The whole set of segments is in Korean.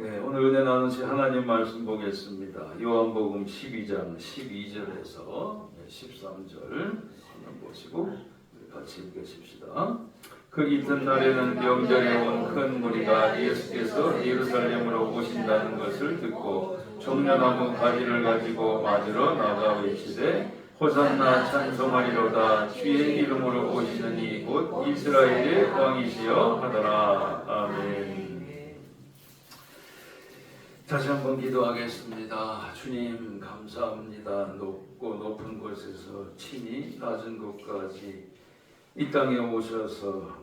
네, 오늘 은혜 나누신 하나님 말씀 보겠습니다. 요한복음 12장 12절에서 13절 한번 보시고 같이 읽으십시다. 그 이튿날에는 명절에 온 큰 무리가 예수께서 예루살렘으로 오신다는 것을 듣고 종려나무 가지를 가지고 맞으러 나가 외치되 호산나 찬송하리로다 주의 이름으로 오시는 이 곧 이스라엘의 왕이시여 하더라. 아멘. 다시 한번 기도하겠습니다. 주님 감사합니다. 높고 높은 곳에서 친히 낮은 곳까지 이 땅에 오셔서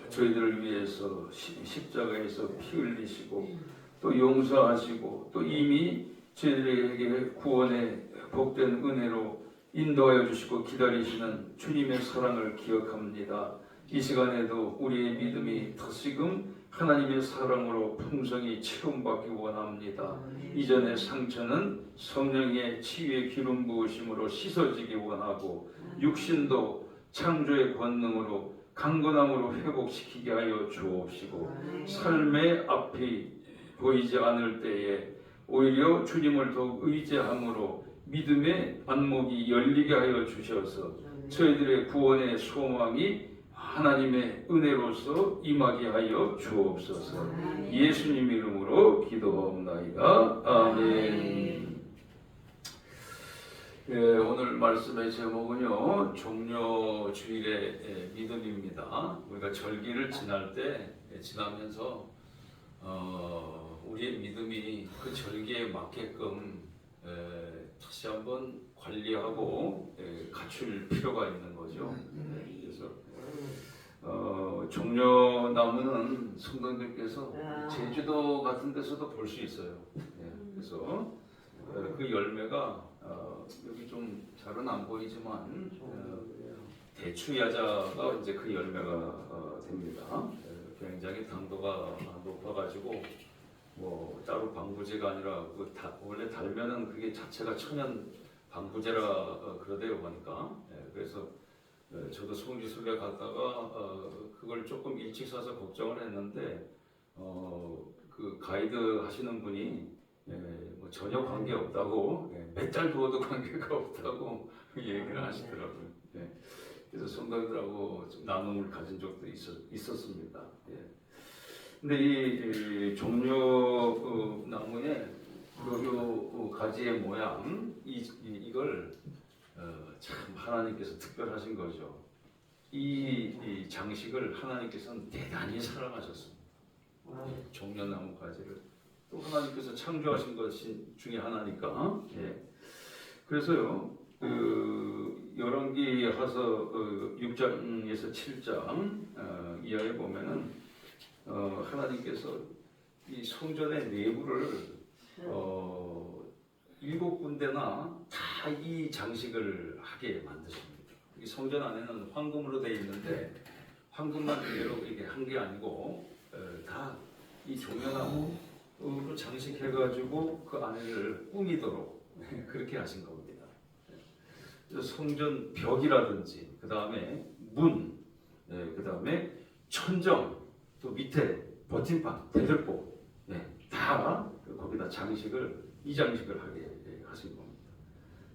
저희들을 위해서 십자가에서 피 흘리시고 또 용서하시고 또 이미 저희들에게 구원의 복된 은혜로 인도하여 주시고 기다리시는 주님의 사랑을 기억합니다. 이 시간에도 우리의 믿음이 다시금 하나님의 사랑으로 풍성히 체험받기 원합니다. 이전의 상처는 성령의 치유의 기름 부으심으로 씻어지기 원하고 육신도 창조의 권능으로 강건함으로 회복시키게 하여 주옵시고 삶의 앞이 보이지 않을 때에 오히려 주님을 더욱 의지함으로 믿음의 안목이 열리게 하여 주셔서 저희들의 구원의 소망이 하나님의 은혜로서 임하게 하여 주옵소서. 예수님 이름으로 기도하옵나이다. 아멘. 오늘 말씀의 제목은요, 종려주일의 믿음입니다. 우리가 절기를 지나면서 우리의 믿음이 그 절기에 맞게끔 다시 한번 관리하고 갖출 필요가 있는 거죠. 그래서 종려나무는 성도님들께서 제주도 같은 데서도 볼 수 있어요. 그래서 그 열매가 여기 좀 잘은 안 보이지만 대추야자가 이제 그 열매가 됩니다. 굉장히 당도가 높아가지고 뭐 따로 방부제가 아니라 원래 달면은 그게 자체가 천연 방부제라 그러대요 보니까. 그래서 저도 송지술에 갔다가 그걸 조금 일찍 사서 걱정을 했는데 그 가이드 하시는 분이 뭐 전혀 관계 없다고 몇 달 두어도 관계가 없다고 얘기를 하시더라고요. 그래서 성도들하고 좀 나눔을 가진 적도 있었습니다. 근데 이 종려 나무의 요 가지의 모양 이걸 참 하나님께서 특별하신 거죠. 이 장식을 하나님께서는 대단히 사랑하셨습니다. 종려나무 가지를 또 하나님께서 창조하신 것 중에 하나니까. 그래서요, 열왕기하서 6장에서 7장 이하에 보면은 하나님께서 이 성전의 내부를 7군데나 다 이 장식을 하게 만드십니다. 이 성전 안에는 황금으로 되어 있는데 황금만 그대로 이게 한 게 아니고 다 이 종려나무로 장식해가지고 그 안을 꾸미도록 그렇게 하신 겁니다. 그래서 성전 벽이라든지 그 다음에 문, 그 다음에 천정, 또 밑에 버팀판, 대들보 다 거기다 이 장식을 하게 하신 겁니다.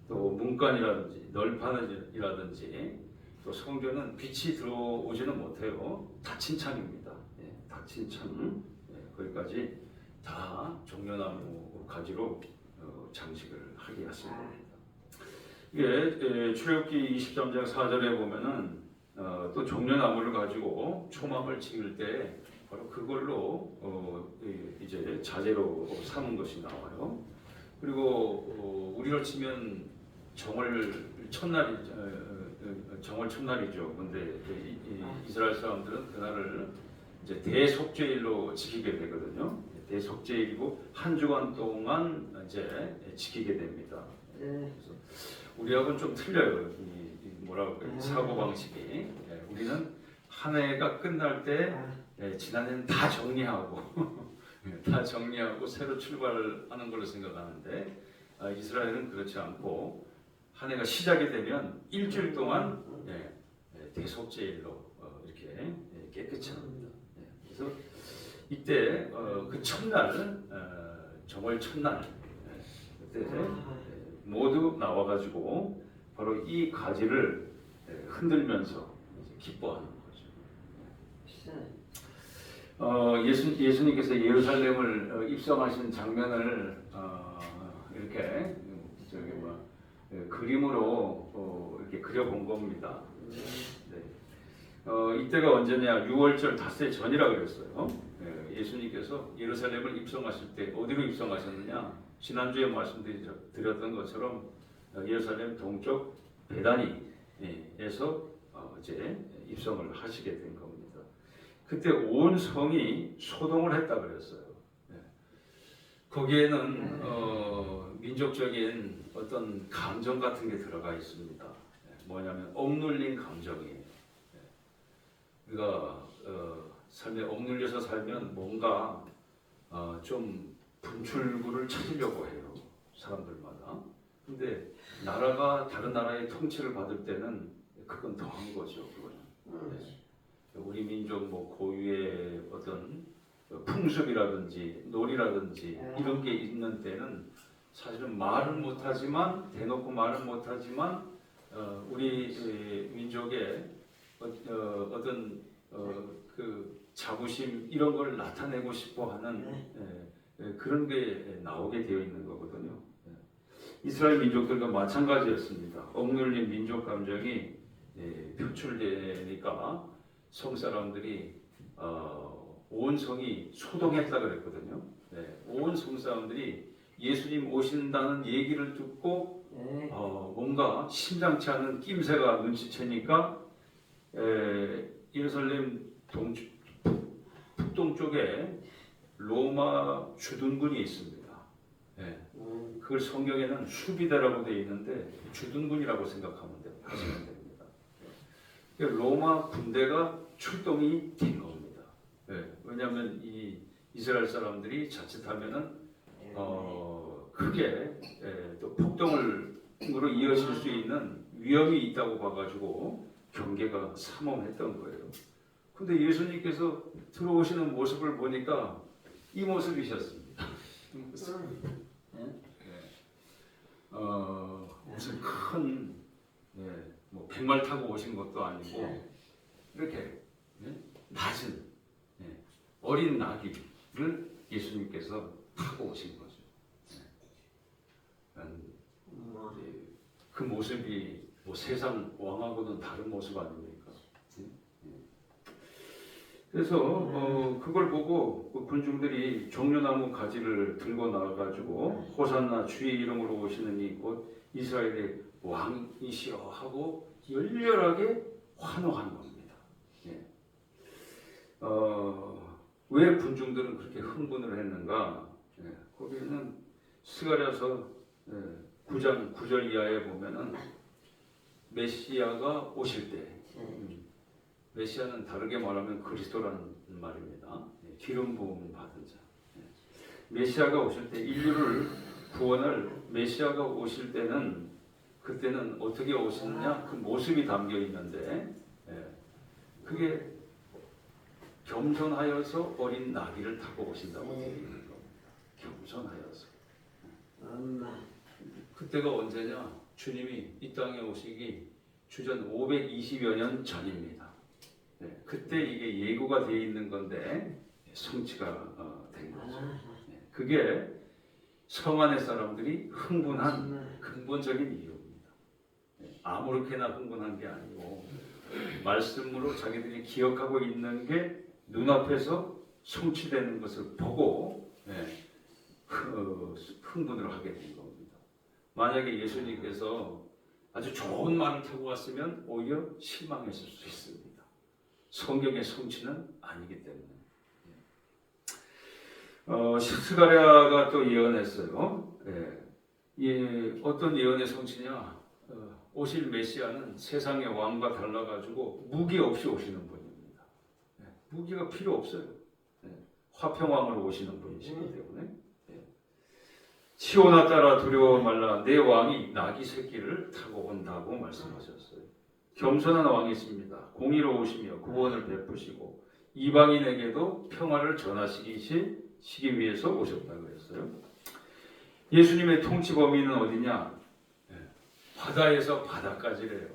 또 문간이라든지 널판이라든지 또 성전은 빛이 들어오지는 못해요. 닫힌 창입니다. 닫힌 창 거기까지 다 종려나무 가지로 장식을 하게 하신 겁니다. 이게 출애굽기 23장 4절에 보면은 또 종려나무를 가지고 초막을 지을 때 바로 그걸로 이제 자재로 삼은 것이 나와요. 그리고 우리로 치면 정월 첫날이죠. 근데 이스라엘 사람들은 그날을 이제 대속죄일로 지키게 되거든요. 대속죄일이고 한 주간 동안 이제 지키게 됩니다. 그래서 우리하고는 좀 틀려요. 사고 방식이. 우리는 한 해가 끝날 때 지난해는 다 정리하고 새로 출발하는 걸로 생각하는데 이스라엘은 그렇지 않고 한 해가 시작이 되면 일주일 동안 대속죄일로 이렇게 깨끗이 합니다. 그래서 이때 그 첫날 정월 첫날 그때 모두 나와가지고 바로 이 가지를 흔들면서 기뻐하는 거죠. 예수님께서 예루살렘을 입성하신 장면을 이렇게 저기 그림으로 이렇게 그려본 겁니다. 네. 이때가 언제냐? 6월절 닷새 전이라 그랬어요. 예수님께서 예루살렘을 입성하실 때 어디로 입성하셨느냐? 지난주에 말씀드렸던 것처럼 예루살렘 동쪽 베다니에서 이제 입성을 하시게 된 겁니다. 그때 온 성이 소동을 했다 그랬어요. 거기에는 민족적인 어떤 감정 같은 게 들어가 있습니다. 뭐냐면 억눌린 감정이에요. 우리가 삶에 억눌려서 살면 뭔가 좀 분출구를 찾으려고 해요. 사람들마다. 근데 나라가 다른 나라의 통치를 받을 때는 그건 더한 거죠. 그거는. 우리 민족 뭐 고유의 어떤 풍습이라든지 놀이라든지 이런 게 있는 때는 사실은 말은 못하지만 대놓고 말은 못하지만 우리 민족의 어떤 그 자부심 이런 걸 나타내고 싶어하는 그런 게 나오게 되어 있는 거거든요. 이스라엘 민족들과 마찬가지였습니다. 억눌린 민족 감정이 표출되니까 성 사람들이 온 성이 소동했다 그랬거든요. 온 성 사람들이 예수님 오신다는 얘기를 듣고 뭔가 심상치 않은 낌새가 눈치채니까 예루살렘 북동쪽에 로마 주둔군이 있습니다. 그걸 성경에는 수비대라고 되어 있는데 주둔군이라고 생각하면 됩니다. 로마 군대가 출동이 된 겁니다. 왜냐하면 이 이스라엘 사람들이 자칫하면은 크게 또 폭동으로 이어질 수 있는 위험이 있다고 봐가지고 경계가 삼엄했던 거예요. 근데 예수님께서 들어오시는 모습을 보니까 이 모습이셨습니다. 무슨 큰 뭐 백말 타고 오신 것도 아니고 이렇게 낮은 어린 나귀를 예수님께서 타고 오신 거죠. 그 모습이 뭐 세상 왕하고는 다른 모습 아닙니까? 그래서 그걸 보고 그 군중들이 종려나무 가지를 들고 나와가지고 호산나 주의 이름으로 오시는 이 곧 이스라엘의 왕이시여 하고 열렬하게 환호한 겁니다. 왜 군중들은 그렇게 흥분을 했는가? 거기는 스가랴서 9장 9절 이하에 보면은 메시아가 오실 때 메시아는 다르게 말하면 그리스도라는 말입니다. 기름 부음 받은 자. 메시아가 오실 때 인류를 구원할 메시아가 오실 때는 그때는 어떻게 오시느냐 그 모습이 담겨 있는데 그게 겸손하여서 어린 나귀를 타고 오신다고 되어 있는 겁니다. 겸손하여서. 그때가 언제냐? 주님이 이 땅에 오시기 주전 520여 년 전입니다. 그때 이게 예고가 되어 있는 건데 성취가 된 거죠. 그게 성 안의 사람들이 흥분한 근본적인 이유입니다. 아무렇게나 흥분한 게 아니고 말씀으로 자기들이 기억하고 있는 게 눈앞에서 성취되는 것을 보고 흥분을 하게 된 겁니다. 만약에 예수님께서 아주 좋은 말을 타고 왔으면 오히려 실망했을 수 있습니다. 성경의 성취는 아니기 때문에. 스가랴가 또 예언했어요. 어떤 예언의 성취냐? 오실 메시아는 세상의 왕과 달라가지고 무기 없이 오시는 분입니다. 무기가 필요 없어요. 화평왕으로 오시는 분이시기 때문에. 시온아 따라 두려워 말라 내 왕이 나귀 새끼를 타고 온다고 말씀하셨어요. 겸손한 왕이십니다. 공의로우시며 구원을 베푸시고 이방인에게도 평화를 전하시기 위해서 오셨다고 그랬어요. 예수님의 통치 범위는 어디냐? 바다에서 바다까지래요.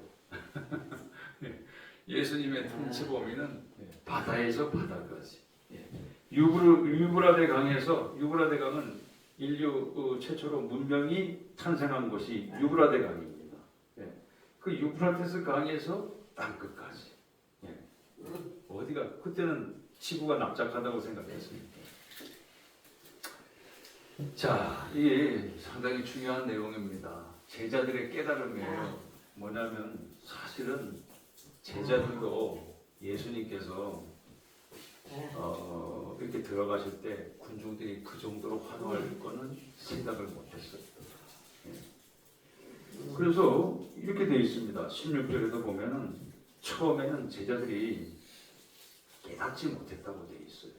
예수님의 통치 범위는 바다에서 바다까지. 유브라데 강은 인류 최초로 문명이 탄생한 곳이 유브라데 강입니다. 그 유프라테스 강에서 땅끝까지. 어디가 그때는 지구가 납작하다고 생각했습니다. 자, 이게 상당히 중요한 내용입니다. 제자들의 깨달음이에요. 뭐냐면 사실은 제자들도 예수님께서 이렇게 들어가실 때 군중들이 그 정도로 환호할 거는 생각을 못했어요. 그래서 이렇게 되어 있습니다. 16절에도 보면은 처음에는 제자들이 깨닫지 못했다고 되어 있어요.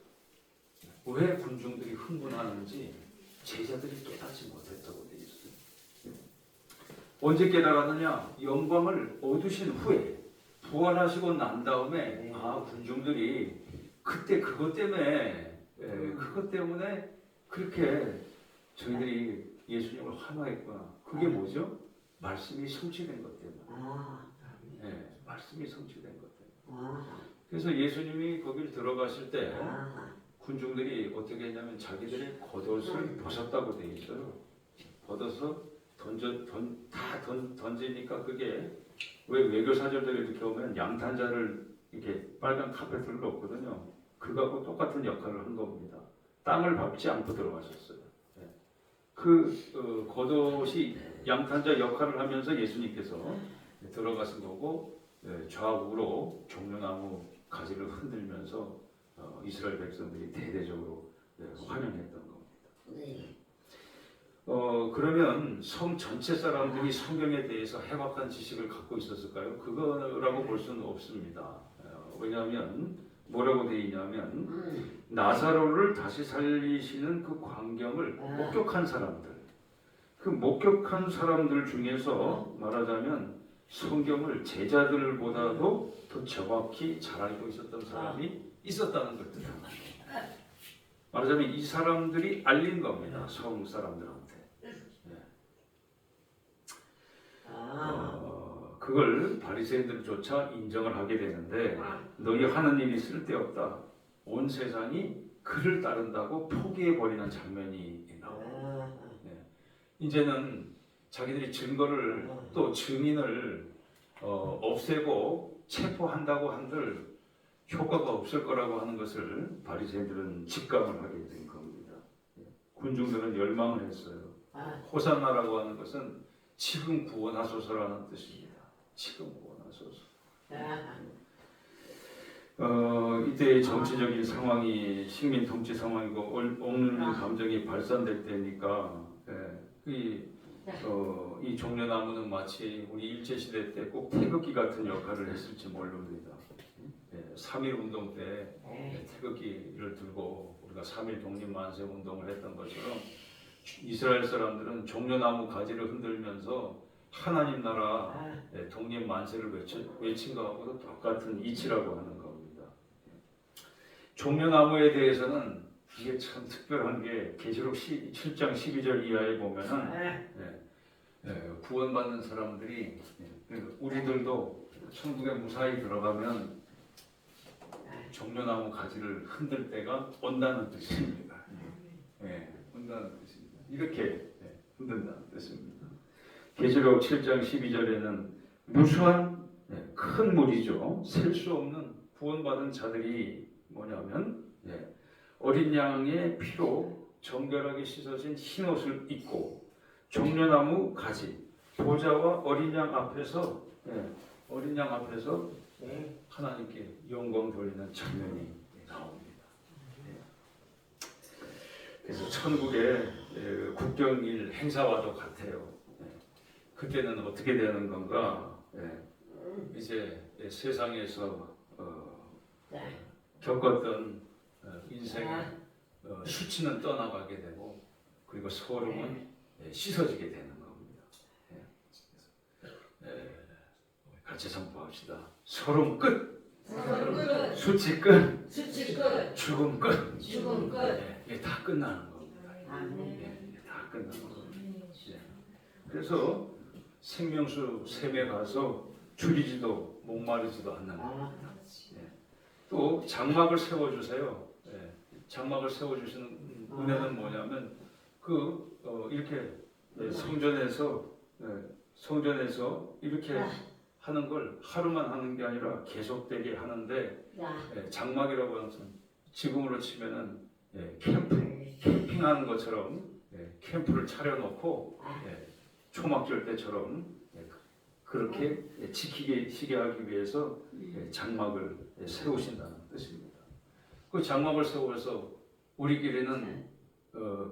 왜 군중들이 흥분하는지 제자들이 깨닫지 못했다고 되어 있어요. 언제 깨달았느냐? 영광을 얻으신 후에 부활하시고 난 다음에 군중들이 그때 그것 때문에 그렇게 저희들이 예수님을 환호했구나. 그게 뭐죠? 말씀이 성취된 것 때문에. 말씀이 성취된 것 때문에. 그래서 예수님이 거기를 들어가실 때 군중들이 어떻게 했냐면 자기들의 겉옷을 벗었다고 되어 있어요. 벗어서 던지니까 그게 왜 외교사절들이 이렇게 오면 양탄자를 이렇게 빨간 카펫을 놓거든요. 그거하고 똑같은 역할을 한 겁니다. 땅을 밟지 않고 들어가셨어요. 그 겉옷이 양탄자 역할을 하면서 예수님께서 들어가신 거고 좌우로 종려나무 가지를 흔들면서 이스라엘 백성들이 대대적으로 환영했던 겁니다. 그러면 성 전체 사람들이 성경에 대해서 해박한 지식을 갖고 있었을까요? 그거라고 볼 수는 없습니다. 왜냐하면 뭐라고 되어 있냐면 나사로를 다시 살리시는 그 광경을 목격한 사람들, 그 목격한 사람들 중에서 말하자면 성경을 제자들보다도 더 정확히 잘 알고 있었던 사람이 있었다는 걸 뜻합니다. 말하자면 이 사람들이 알린 겁니다. 성 사람들한테. 그걸 바리새인들조차 인정을 하게 되는데 너희 하는 일이 쓸데없다. 온 세상이 그를 따른다고 포기해버리는 장면이 나옵니다. 이제는 자기들이 증거를 또 증인을 없애고 체포한다고 한들 효과가 없을 거라고 하는 것을 바리새인들은 직감을 하게 된 겁니다. 군중들은 열망을 했어요. 호산나라고 하는 것은 지금 구원하소서라는 뜻입니다. 지금 구원하소서. 이때의 정치적인 상황이 식민 통치 상황이고 억눌린 감정이 발산될 때니까 이 종려나무는 마치 우리 일제시대 때 꼭 태극기 같은 역할을 했을지 모릅니다. 3.1 운동 때 태극기를 들고 우리가 3.1 독립만세 운동을 했던 것처럼 이스라엘 사람들은 종려나무 가지를 흔들면서 하나님 나라 독립만세를 외친 것하고도 똑같은 이치라고 하는 겁니다. 종려나무에 대해서는 이게 참 특별한 게 계시록 7장 12절 이하에 보면은 구원받는 사람들이 우리들도 천국에 무사히 들어가면 종려나무 가지를 흔들 때가 온다는 뜻입니다. 온다는 뜻입니다. 이렇게 흔든다는 뜻입니다. 계시록 7장 12절에는 무수한 큰 무리죠. 셀 수 없는 구원받은 자들이 뭐냐면 어린 양의 피로 정결하게 씻어진 흰 옷을 입고 종려나무 가지 보좌와 어린 양 앞에서 하나님께 영광 돌리는 장면이 나옵니다. 그래서 천국의 국경일 행사와도 같아요. 그때는 어떻게 되는 건가? 이제 세상에서 겪었던 인생의 수치는 떠나가게 되고 그리고 소름은 씻어지게 되는 겁니다. 같이 선포합시다. 소름 끝. 수치 끝, 수치 끝, 죽음 끝. 죽음 끝. 이게 다 끝나는 겁니다. 이게 다 끝나는 겁니다. 그래서 생명수 샘에 가서 줄이지도 목마르지도 않는 겁니다. 또 장막을 세워주세요. 장막을 세워주시는 은혜는 뭐냐면 이렇게 성전에서 이렇게 하는 걸 하루만 하는 게 아니라 계속되게 하는데 장막이라고 하는 것은 지금으로 치면은 캠핑하는 것처럼 캠프를 차려놓고 초막절 때처럼 그렇게 지키게 하기 위해서 장막을 세우신다는 뜻입니다. 그 장막을 세워서 우리끼리는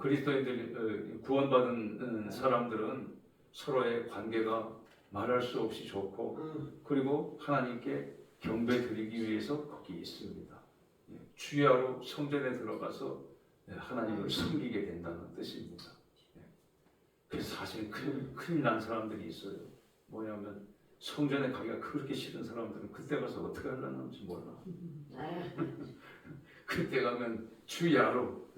그리스도인들 구원받은 사람들은 서로의 관계가 말할 수 없이 좋고 그리고 하나님께 경배 드리기 위해서 거기 있습니다. 주야로 성전에 들어가서 하나님을 섬기게 된다는 뜻입니다. 그래서 사실 큰일 난 사람들이 있어요. 뭐냐면 성전에 가기가 그렇게 싫은 사람들은 그때 가서 어떻게 하려는지 몰라. 그때 가면 주야로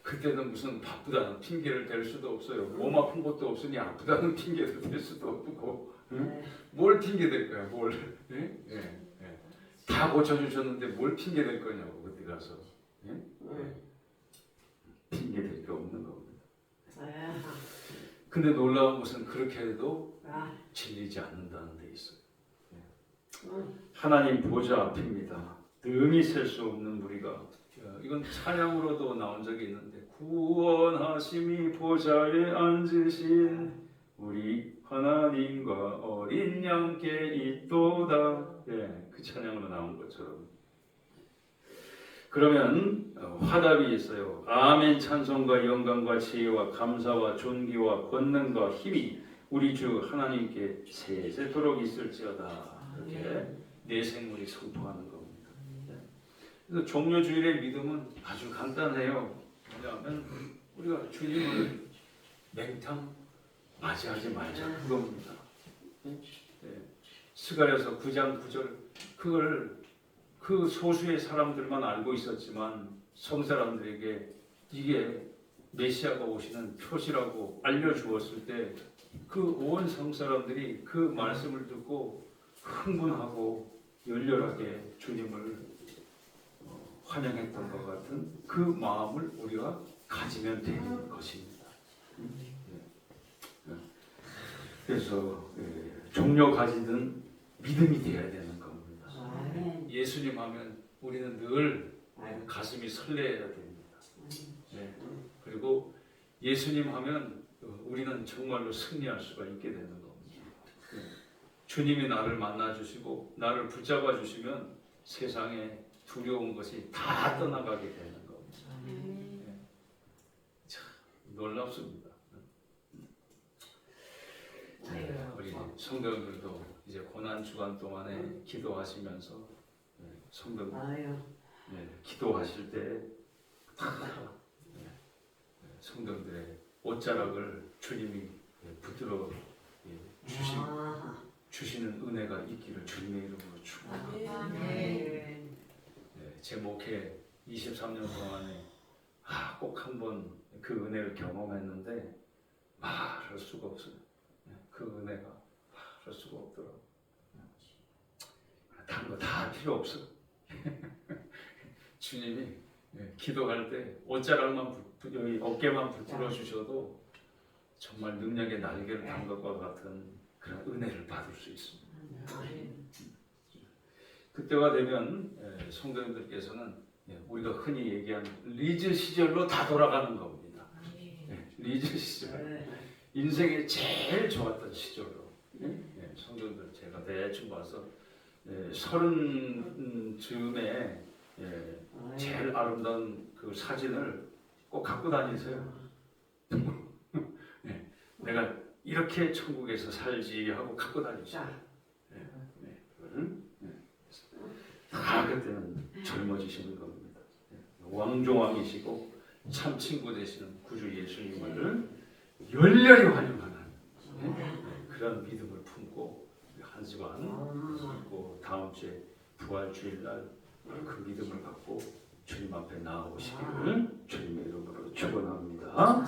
그때는 무슨 바쁘다는 핑계를 댈 수도 없어요. 몸 아픈 것도 없으니 아프다는 핑계를 댈 수도 없고 뭘 핑계 댈 거야 뭘. 다 고쳐주셨는데 뭘 핑계 댈 거냐고 그때 가서. 핑계 댈 게 없는 겁니다. 근데 놀라운 것은 그렇게 해도 질리지 않는다는 데 있어요. 하나님 보좌 앞입니다. 능히 셀 수 없는 무리가. 이건 찬양으로도 나온 적이 있는데 구원하심이 보좌에 앉으신 우리 하나님과 어린 양께 있도다. 그 찬양으로 나온 것처럼. 그러면 화답이 있어요. 아멘. 찬송과 영광과 지혜와 감사와 존귀와 권능과 힘이 우리 주 하나님께 세세토록 있을지어다. 이렇게 내 생물이 선포하는 겁니다. 그래서 종료주일의 믿음은 아주 간단해요. 뭐냐면 우리가 주님을 맹탕 맞이하지 말자 그겁니다. 스가랴서 9장 9절 그걸 그 소수의 사람들만 알고 있었지만 성사람들에게 이게 메시아가 오시는 표시라고 알려주었을 때 그 온 성사람들이 그 말씀을 듣고 흥분하고 열렬하게 주님을 환영했던 것 같은 그 마음을 우리가 가지면 되는 것입니다. 그래서 종료 가지는 믿음이 되어야 되는 겁니다. 예수님 하면 우리는 늘 가슴이 설레야 됩니다. 그리고 예수님 하면 우리는 정말로 승리할 수가 있게 되는 겁니다. 주님이 나를 만나 주시고 나를 붙잡아 주시면 세상에 두려운 것이 다 떠나가게 되는 겁니다. 참 놀랍습니다. 우리 성도들도 이제 고난 주간 동안에 기도하시면서 성도들 기도하실 때 성도들의 옷자락을 주님이 붙들어 주시는 은혜가 있기를 주님의 이름으로 축원합니다. 제 목회 23년 동안에 꼭 한번 그 은혜를 경험했는데 말할 수가 없어요. 그 은혜가 말할 수가 없더라고요. 다른 거 다 필요 없어. 주님이 기도할 때 옷자락만 여기 어깨만 붙들어 주셔도 정말 능력의 날개를 단 것과 같은 그런 은혜를 받을 수 있습니다. 그때가 되면 성도님들께서는 우리가 흔히 얘기하는 리즈 시절로 다 돌아가는 겁니다. 리즈 시절, 인생의 제일 좋았던 시절로. 성도님들 제가 대충 봐서 30즈음에 제일 아름다운 그 사진을 꼭 갖고 다니세요. 내가 이렇게 천국에서 살지 하고 갖고 다니세요. 그때는 젊어지시는 겁니다. 왕중왕이시고 참 친구 되시는 구주 예수님을 열렬히 환영하는 그런 믿음을 품고 한 주간 있고 다음 주에 부활 주일날 그 믿음을 갖고 주님 앞에 나아오시기를 주님의 이름으로 축원합니다.